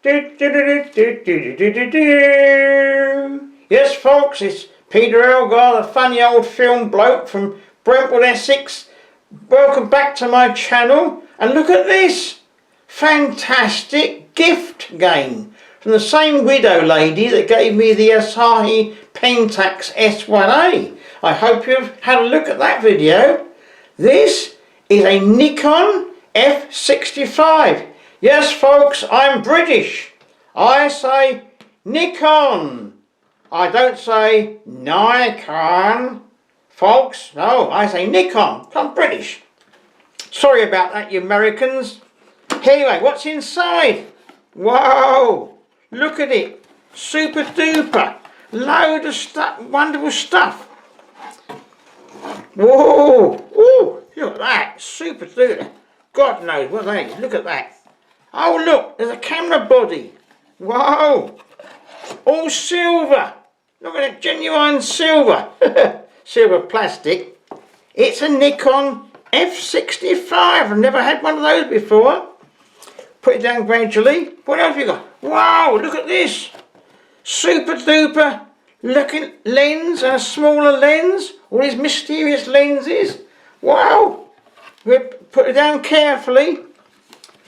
Yes, folks, it's Peter Elgar, the funny old film bloke from Brentwood, Essex. Welcome back to my channel, and look at this fantastic gift game from the same widow lady that gave me the Asahi Pentax S1A. I hope you've had a look at that video. This is a Nikon F65. Yes, folks, I'm British. I say Nikon. I don't say Nikon. Folks, no, I say Nikon. I'm British. Sorry about that, you Americans. Anyway, what's inside? Whoa, look at it. Super duper. Load of stuff, wonderful stuff. Whoa, ooh, look at that. Super duper. God knows what that is. Look at that. Oh, look, there's a camera body. Whoa, all silver. Look at it, genuine silver. Silver plastic. It's a Nikon F65. I've never had one of those before. Put it down gradually. What else have you got? Wow, look at this. Super duper looking lens and a smaller lens. All these mysterious lenses. Wow. We'll put it down carefully.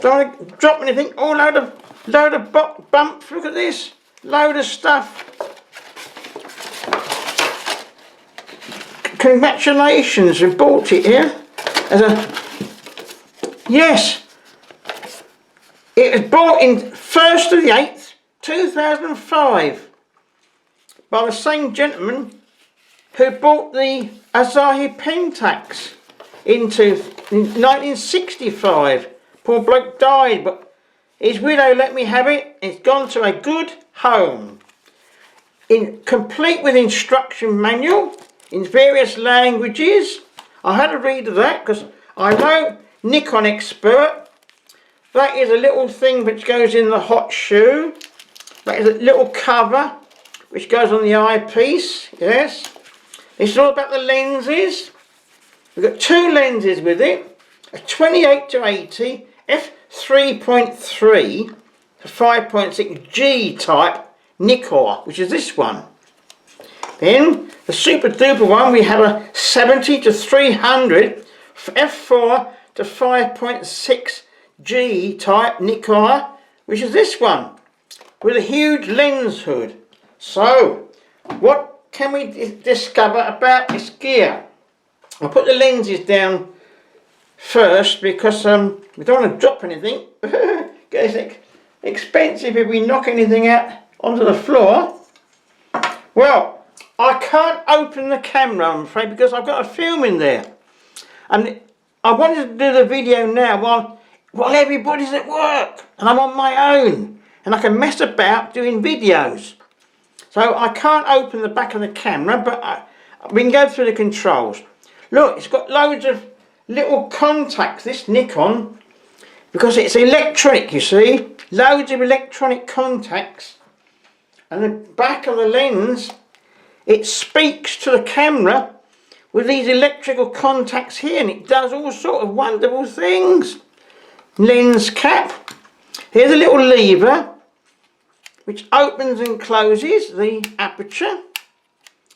Don't want to drop anything. Oh, load of bumps. Look at this. Load of stuff. Congratulations, we bought it here. Yes. It was bought in 1st of the 8th, 2005 by the same gentleman who bought the Asahi Pentax in 1965. Poor bloke died, but his widow let me have it. It's gone to a good home. Complete with instruction manual in various languages. I had a read of that because I know Nikon expert. That is a little thing which goes in the hot shoe. That is a little cover which goes on the eyepiece. Yes. It's all about the lenses. We've got two lenses with it. A 28-80 f3.3 to 5.6 G type NIKKOR, which is this one. Then the super duper one, we have a 70-300 f4 to 5.6 G type NIKKOR, which is this one with a huge lens hood. So what can we discover about this gear? I'll put the lenses down first because we don't want to drop anything. It's expensive if we knock anything out onto the floor. Well, I can't open the camera, I'm afraid, because I've got a film in there. And I wanted to do the video now while everybody's at work and I'm on my own and I can mess about doing videos. So I can't open the back of the camera, but we can go through the controls. Look, it's got loads of little contacts, this Nikon, because it's electronic, you see. Loads of electronic contacts. And the back of the lens, it speaks to the camera with these electrical contacts here, and it does all sort of wonderful things. Lens cap. Here's a little lever which opens and closes the aperture.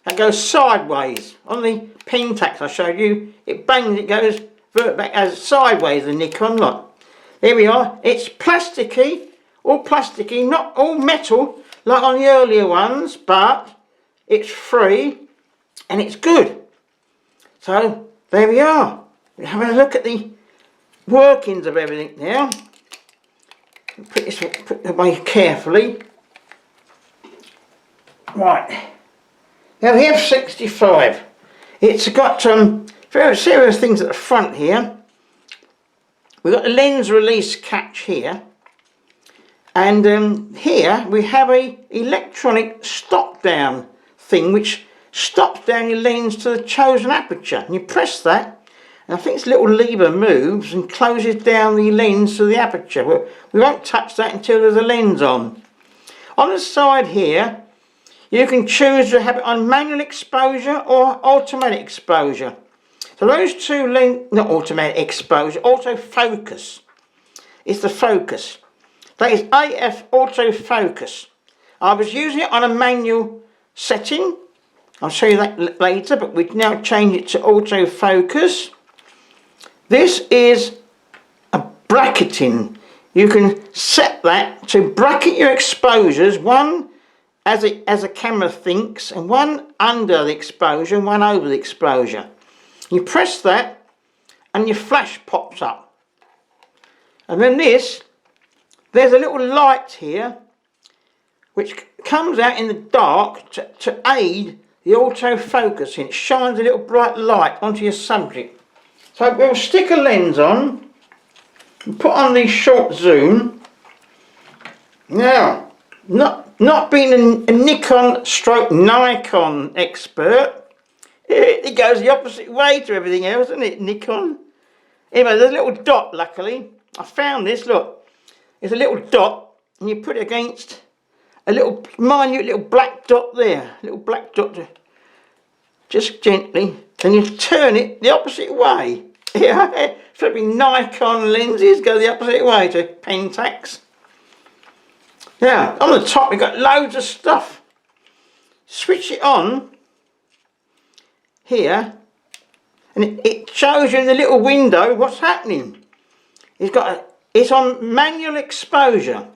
That goes sideways. On the Pentax I showed you, it bangs, it goes back as sideways, the Nikon lot. There we are. It's plasticky, not all metal like on the earlier ones, but it's free and it's good. So there we are. We're having a look at the workings of everything now. Put it away carefully. Right. Now the F65. It's got very serious things at the front here. We've got the lens release catch here. And here we have a electronic stop down thing which stops down your lens to the chosen aperture, and you press that and I think this little lever moves and closes down the lens to the aperture. We won't touch that until there's a lens on. On the side here you can choose to have it on manual exposure or automatic exposure. So those two not automatic exposure, autofocus. It's the focus. That is AF autofocus. I was using it on a manual setting. I'll show you that later, but we've now changed it to autofocus. This is a bracketing. You can set that to bracket your exposures, one as a camera thinks, and one under the exposure and one over the exposure. You press that and your flash pops up. And then there's a little light here which comes out in the dark to aid the autofocus. It shines a little bright light onto your subject. So we'll stick a lens on and put on the short zoom. Now, not being a Nikon stroke Nikon expert, it goes the opposite way to everything else, doesn't it, Nikon? Anyway, there's a little dot, luckily. I found this, look. It's a little dot, and you put it against a little minute little black dot there. Little black dot, just gently. Then you turn it the opposite way. Yeah, flipping Nikon lenses go the opposite way to Pentax. Now, on the top we've got loads of stuff. Switch it on here, and it shows you in the little window what's happening. It's on manual exposure.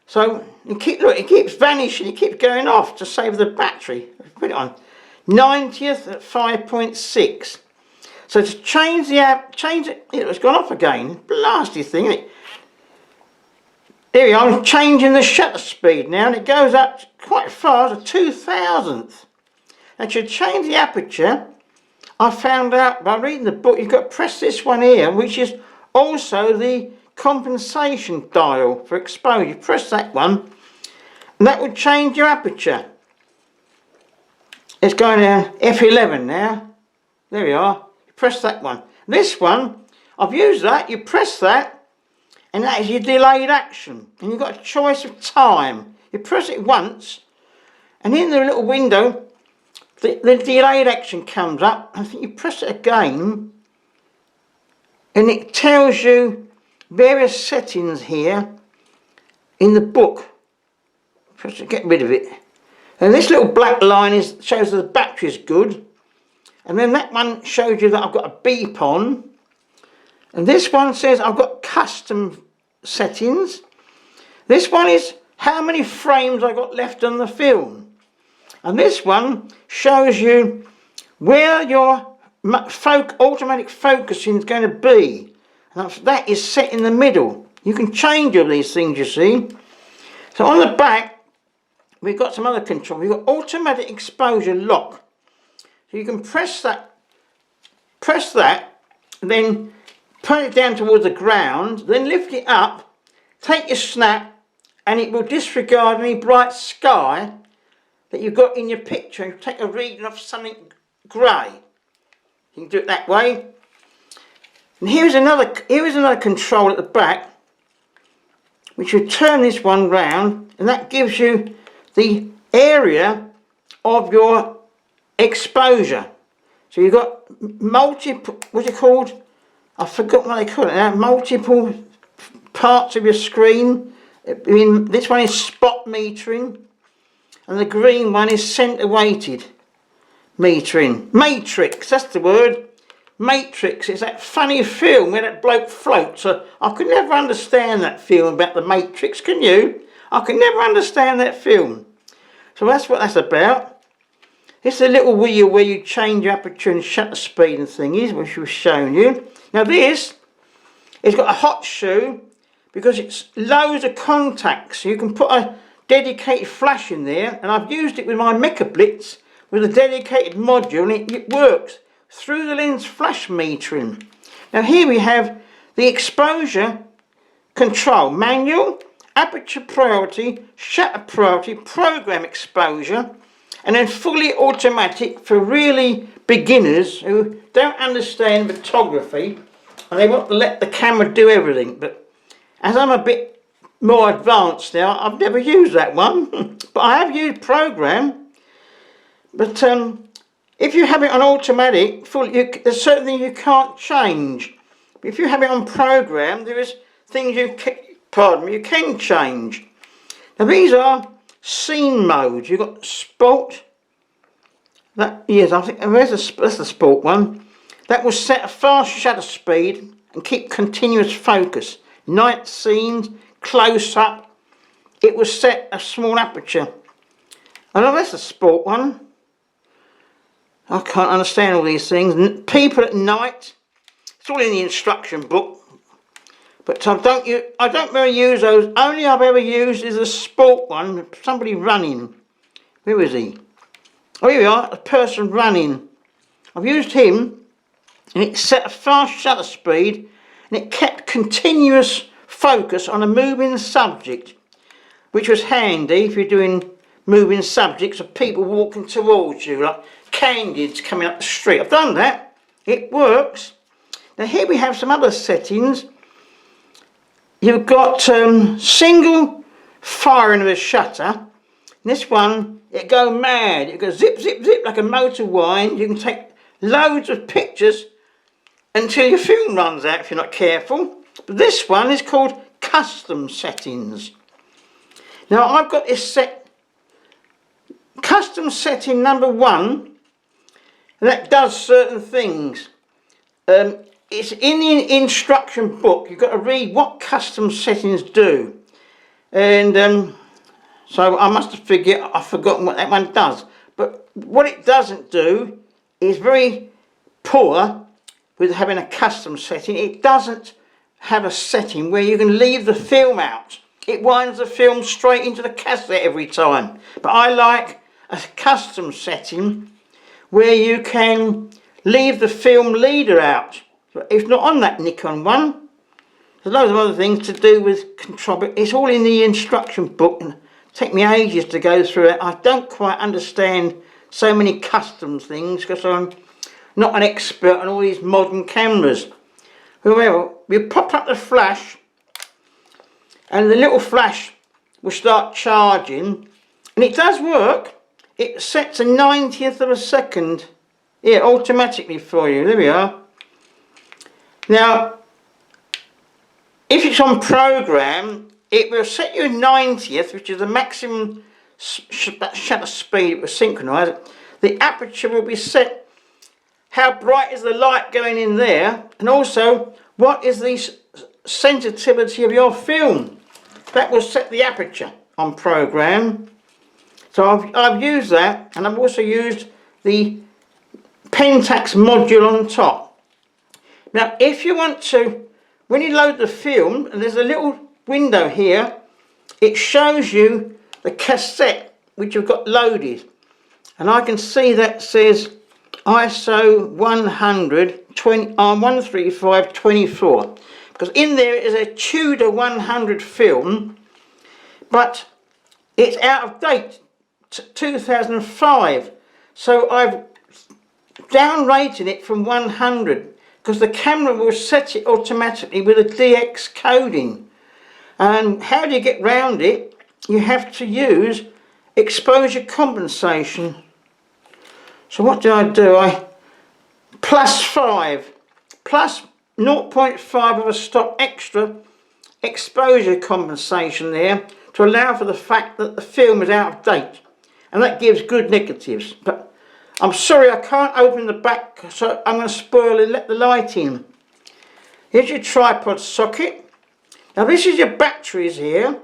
So look, it keeps vanishing, it keeps going off to save the battery. Put it on 90th at 5.6. So to change the app, it's gone off again. Blasty thing, isn't it? There we are, I'm changing the shutter speed now, and it goes up quite fast, a 2,000th. And to change the aperture, I found out by reading the book, you've got to press this one here, which is also the compensation dial for exposure. Press that one, and that would change your aperture. It's going to F11 now. There we are. You press that one. This one, I've used that. You press that, and that is your delayed action. And you've got a choice of time. You press it once, and in the little window, the delayed action comes up. I think you press it again, and it tells you various settings here in the book. Press it, get rid of it. And this little black line shows that the battery is good. And then that one shows you that I've got a beep on. And this one says I've got custom settings. This one is how many frames I've got left on the film. And this one shows you where your automatic focusing is going to be. And that is set in the middle. You can change all these things, you see. So on the back, we've got some other control. We've got automatic exposure lock. So you can press that, and then put it down towards the ground, then lift it up, take your snap, and it will disregard any bright sky that you've got in your picture and take a reading of something grey. You can do it that way. And here is another control at the back, which you turn this one round, and that gives you the area of your exposure. So you've got multiple, what's it called? I forgot what they call it now. Multiple parts of your screen. This one is spot metering, and the green one is centre weighted metering. Matrix, that's the word. Matrix. It's that funny film where that bloke floats. So I could never understand that film about the Matrix, can you? I could never understand that film. So that's what that's about. It's a little wheel where you change your aperture and shutter speed and thingies, which we've shown you. Now this, it's got a hot shoe because it's loads of contacts. So you can put a dedicated flash in there, and I've used it with my Mecha Blitz with a dedicated module, and it works through the lens flash metering. Now here we have the exposure control, manual, aperture priority, shutter priority, program exposure, and then fully automatic for really beginners who don't understand photography and they want to let the camera do everything. But as I'm a bit more advanced now, I've never used that one, but I have used program. But if you have it on automatic, there's certain things you can't change. But if you have it on program, there is things you pardon me, you can change. Now these are scene modes. You've got sport. That, yes, I think that's the sport one. That will set a fast shutter speed and keep continuous focus. Night scenes, close up. It will set a small aperture. I know that's the sport one. I can't understand all these things. People at night. It's all in the instruction book. But I don't really use those. Only I've ever used is a sport one. Somebody running. Where is he? Oh, here we are. A person running. I've used him, and it set a fast shutter speed, and it kept continuous focus on a moving subject, which was handy if you're doing moving subjects of people walking towards you, like candids coming up the street. I've done that. It works. Now here we have some other settings. You've got single firing of a shutter. This one, it goes mad. It goes zip, zip, zip like a motor wind. You can take loads of pictures until your film runs out if you're not careful. But this one is called custom settings. Now I've got this set, custom setting number 1, and that does certain things. It's in the instruction book. You've got to read what custom settings do, and so I must have I've forgotten what that one does. But what it doesn't do is very poor with having a custom setting. It doesn't have a setting where you can leave the film out. It winds the film straight into the cassette every time. But I like a custom setting where you can leave the film leader out. It's not on that Nikon one. There's loads of other things to do with control, but it's all in the instruction book, and it take me ages to go through it. I don't quite understand so many custom things because I'm not an expert on all these modern cameras. However, we pop up the flash, and the little flash will start charging, and it does work. It sets a 90th of a second, yeah, automatically for you. There we are. Now, if it's on program, it will set you a 90th, which is the maximum shutter speed it will synchronise. The aperture will be set, how bright is the light going in there, and also what is the sensitivity of your film. That will set the aperture on program. So I've used that, and I've also used the Pentax module on top. Now if you want to, when you load the film, and there's a little window here, it shows you the cassette which you've got loaded, and I can see that says ISO 135/24, because in there is a Tudor 100 film, but it's out of date, 2005, so I've down-rated it from 100 because the camera will set it automatically with a DX coding. And how do you get round it? You have to use exposure compensation. So what do? I +5 plus 0.5 of a stop extra exposure compensation there to allow for the fact that the film is out of date, and that gives good negatives. But I'm sorry I can't open the back, so I'm going to spoil it, let the light in. Here's your tripod socket. Now this is your batteries here.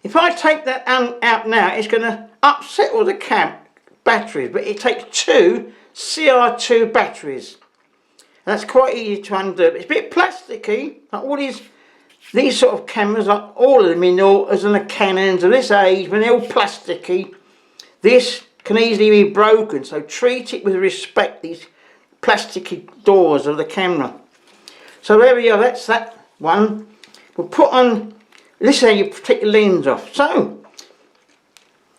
If I take that out now, it's going to upset all the batteries, but it takes 2 CR2 batteries. And that's quite easy to undo. It's a bit plasticky, like all these sort of cameras, like all of the Minoltas and the Canons of this age, when they're all plasticky, this can easily be broken, so treat it with respect, these plasticky doors of the camera. So there we are, that's that one. We'll put on, this is how you take the lens off. So,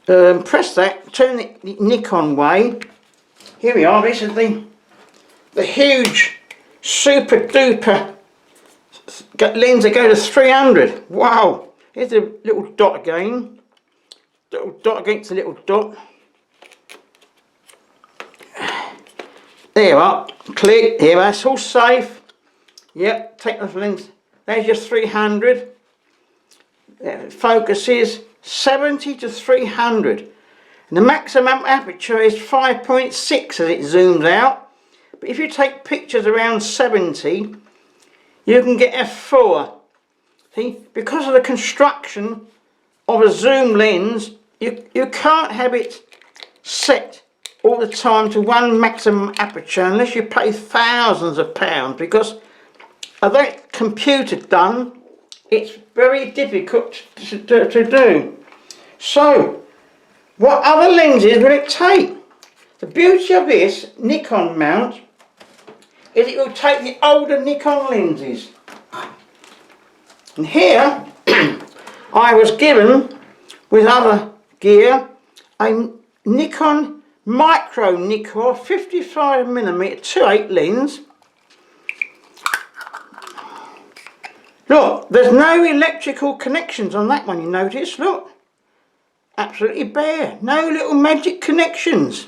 press that, turn the Nikon way. Here we are, this is the huge, super duper lens that go to 300. Wow, here's the little dot again. Little dot against the little dot. There you are, click, here, that's all safe. Yep, take the lens, there's your 300. focus is 70 to 300. And the maximum aperture is 5.6 as it zooms out. But if you take pictures around 70, you can get f4. See, because of the construction of a zoom lens, you can't have it set all the time to one maximum aperture unless you pay thousands of pounds, because although it's computer done, it's very difficult to do. So, what other lenses will it take? The beauty of this Nikon mount is it will take the older Nikon lenses. And here I was given, with other gear, a Nikon micro NIKKOR 55mm 2.8 lens. Look, there's no electrical connections on that one, you notice, look. Absolutely bare, no little magic connections.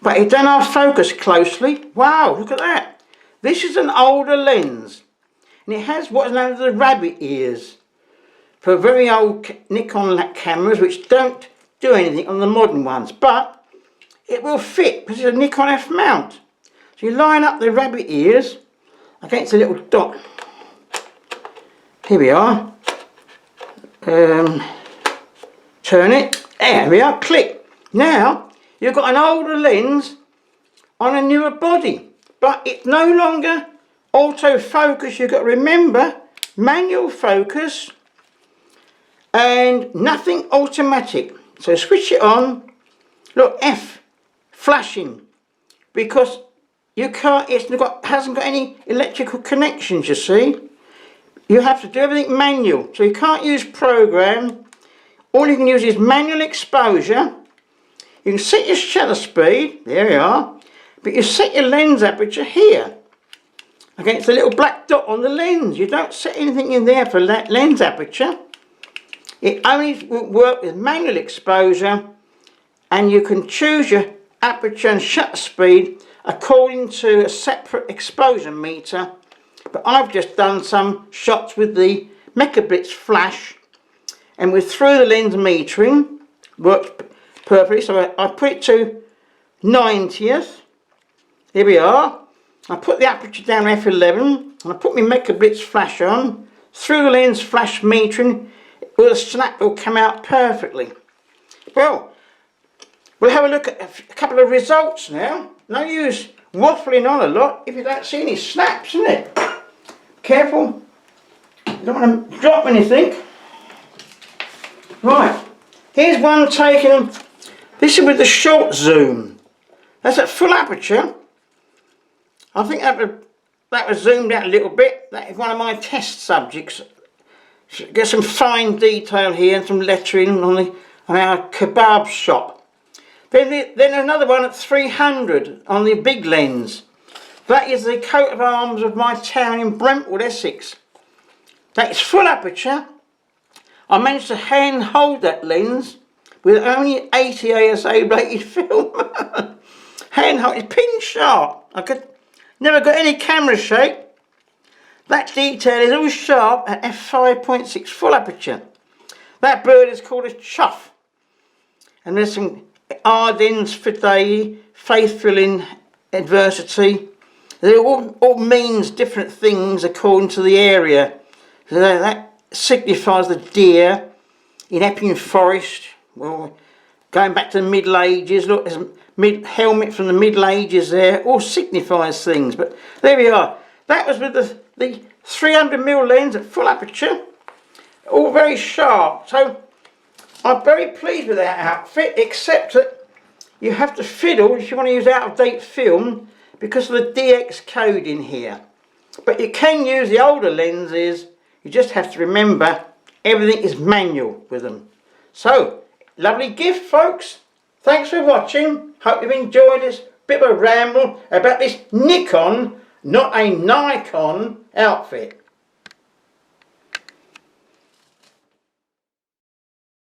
But if then I focus closely, wow, look at that. This is an older lens, and it has what's known as the rabbit ears for very old Nikon cameras which don't do anything on the modern ones, but it will fit because it's a Nikon F mount. So you line up the rabbit ears against a little dot. Here we are. Turn it. There we are. Click. Now you've got an older lens on a newer body, but it's no longer autofocus. You've got to remember manual focus and nothing automatic. So switch it on. Look, F flashing, because you can't. Hasn't got any electrical connections. You see, you have to do everything manual. So you can't use program. All you can use is manual exposure. You can set your shutter speed. There we are. But you set your lens aperture here against the little black dot on the lens. You don't set anything in there for lens aperture. It only will work with manual exposure, and you can choose your aperture and shutter speed according to a separate exposure meter. But I've just done some shots with the Mecha flash, and with through the lens metering, works perfectly. So I put it to 90th. Here we are. I put the aperture down f11, and I put my Mecha flash on. Through the lens flash metering, the snap will come out perfectly. Well, we'll have a look at a couple of results now. No use waffling on a lot if you don't see any snaps, isn't it? Careful, you don't want to drop anything. Right, here's one taken. This is with the short zoom. That's at full aperture. I think that was zoomed out a little bit. That is one of my test subjects. Get some fine detail here and some lettering on our kebab shop. Then another one at 300 on the big lens. That is the coat of arms of my town in Brentwood, Essex. That is full aperture. I managed to hand hold that lens with only 80 ASA rated film. Hand hold, it's pin sharp. I never got any camera shake. That detail is all sharp at f5.6 full aperture. That bird is called a chuff. And there's some Ardens Fidei, faithful in adversity. They all means different things according to the area. So that signifies the deer in Epping Forest. Well, going back to the Middle Ages, look, there's a helmet from the Middle Ages there. All signifies things. But there we are. That was with the 300mm lens at full aperture, all very sharp. So I'm very pleased with that outfit, except that you have to fiddle if you want to use out-of-date film because of the DX code in here. But you can use the older lenses. You just have to remember everything is manual with them. So, lovely gift, folks. Thanks for watching. Hope you've enjoyed this bit of a ramble about this Nikon, not a Nikon, outfit.